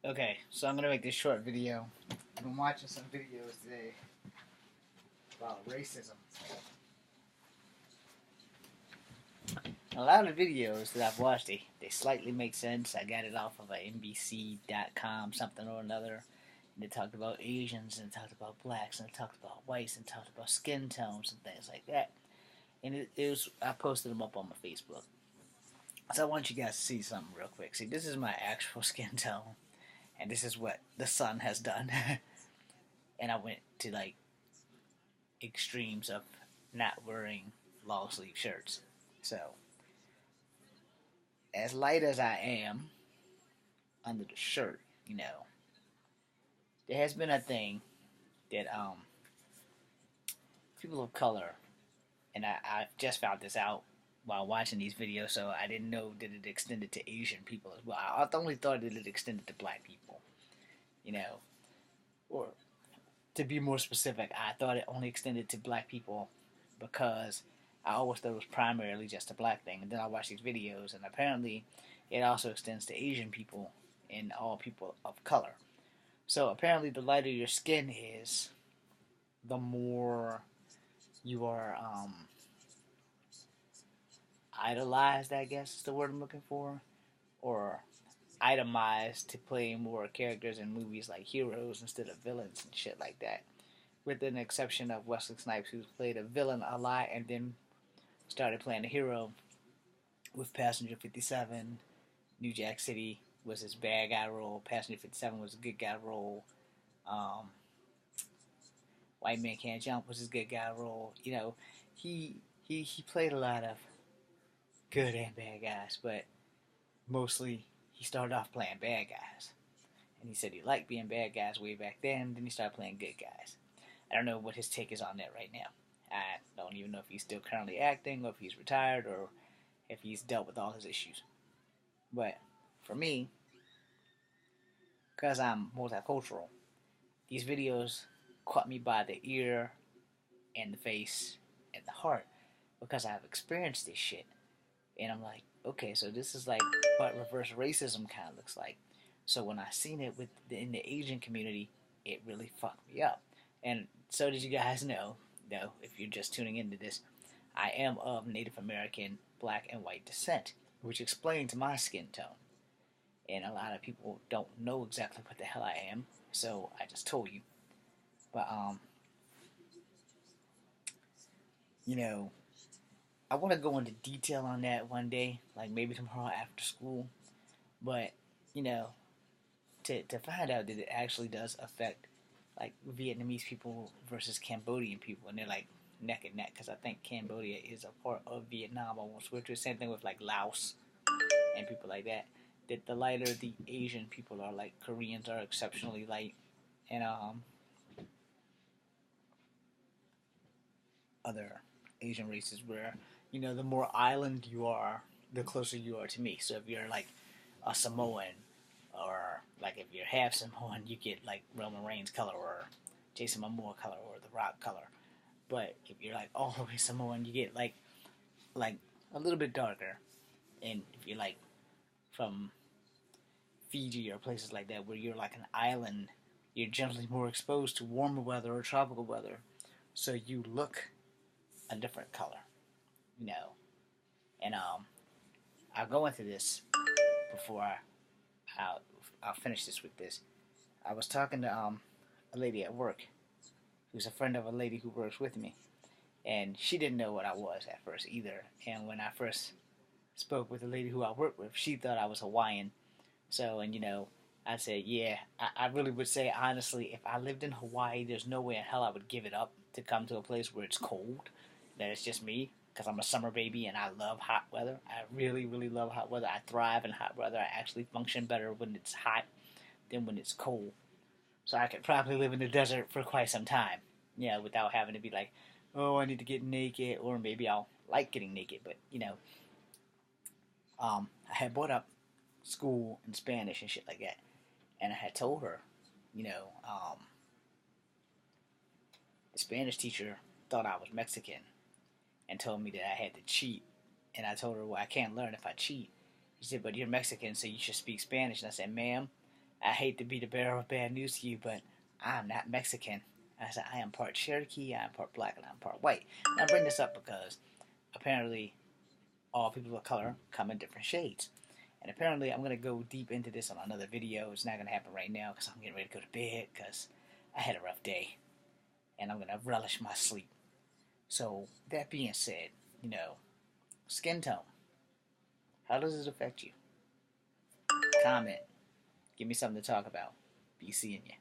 Okay, so I'm gonna make this short video. I've been watching some videos today about racism. A lot of videos that I've watched, they slightly make sense. I got it off of a NBC.com something or another. And they talked about Asians, and they talked about blacks, and they talked about whites, and talked about skin tones and things like that. And it was I posted them up on my Facebook. So I want you guys to see something real quick. See, this is my actual skin tone, and this is what the sun has done. And I went to like extremes of not wearing long sleeve shirts. So, as light as I am under the shirt, there has been a thing that people of color, and I just found this out while watching these videos, so I didn't know that it extended to Asian people as well. I only thought that it extended to black people, you know, or to be more specific, I thought it only extended to black people because I always thought it was primarily just a black thing. And then I watched these videos, and apparently it also extends to Asian people and all people of color. So apparently, the lighter your skin is, the more you are idolized, I guess is the word I'm looking for, or itemized to play more characters in movies like heroes instead of villains and shit like that. With an exception of Wesley Snipes, who's played a villain a lot and then started playing a hero with Passenger 57. New Jack City was his bad guy role. Passenger 57 was a good guy role. Um, White Man Can't Jump was his good guy role. He he played a lot of good and bad guys, but mostly he started off playing bad guys. And he said he liked being bad guys way back then he started playing good guys. I don't know what his take is on that right now. I don't even know if he's still currently acting or if he's retired or if he's dealt with all his issues. But for me, because I'm multicultural, these videos caught me by the ear and the face and the heart because I've experienced this shit. And I'm like, okay, so this is like what reverse racism kind of looks like. So when I seen it in the Asian community, it really fucked me up. And so did you guys know, though, if you're just tuning into this, I am of Native American, black, and white descent, which explains my skin tone. And a lot of people don't know exactly what the hell I am, so I just told you. But you know, I want to go into detail on that one day, like maybe tomorrow after school. But you know, to find out that it actually does affect like Vietnamese people versus Cambodian people, and they're like neck and neck because I think Cambodia is a part of Vietnam almost, which is the same thing with like Laos and people like that. That the lighter the Asian people are, like Koreans are exceptionally light, and other Asian races where the more island you are, the closer you are to me. So if you're like a Samoan, or like if you're half Samoan, you get like Roman Reigns color or Jason Momoa color or The Rock color. But if you're like all the way Samoan, you get like a little bit darker. And if you're like from Fiji or places like that where you're like an island, you're generally more exposed to warmer weather or tropical weather. So you look a different color, you know. And I'll go into this before I'll, I'll finish this with this. I was talking to a lady at work who's a friend of a lady who works with me, and she didn't know what I was at first either. And when I first spoke with the lady who I work with, she thought I was Hawaiian. So, and I said, yeah, I really would say honestly, if I lived in Hawaii, there's no way in hell I would give it up to come to a place where it's cold. That it's just me, because I'm a summer baby and I love hot weather. I really, really love hot weather. I thrive in hot weather. I actually function better when it's hot than when it's cold. So I could probably live in the desert for quite some time, without having to be like, oh, I need to get naked, or maybe I'll like getting naked. But I had brought up school and Spanish and shit like that, and I had told her, you know, um, the Spanish teacher thought I was Mexican and told me that I had to cheat, and I told her, well, I can't learn if I cheat. She said, but you're Mexican, so you should speak Spanish. And I said, ma'am, I hate to be the bearer of bad news to you, but I'm not Mexican. I said, I am part Cherokee, I am part black, and I'm part white. And I bring this up because apparently all people of color come in different shades. And apparently I'm going to go deep into this on another video. It's not going to happen right now because I'm getting ready to go to bed because I had a rough day. And I'm going to relish my sleep. So, that being said, skin tone. How does it affect you? Comment. Give me something to talk about. Be seeing you.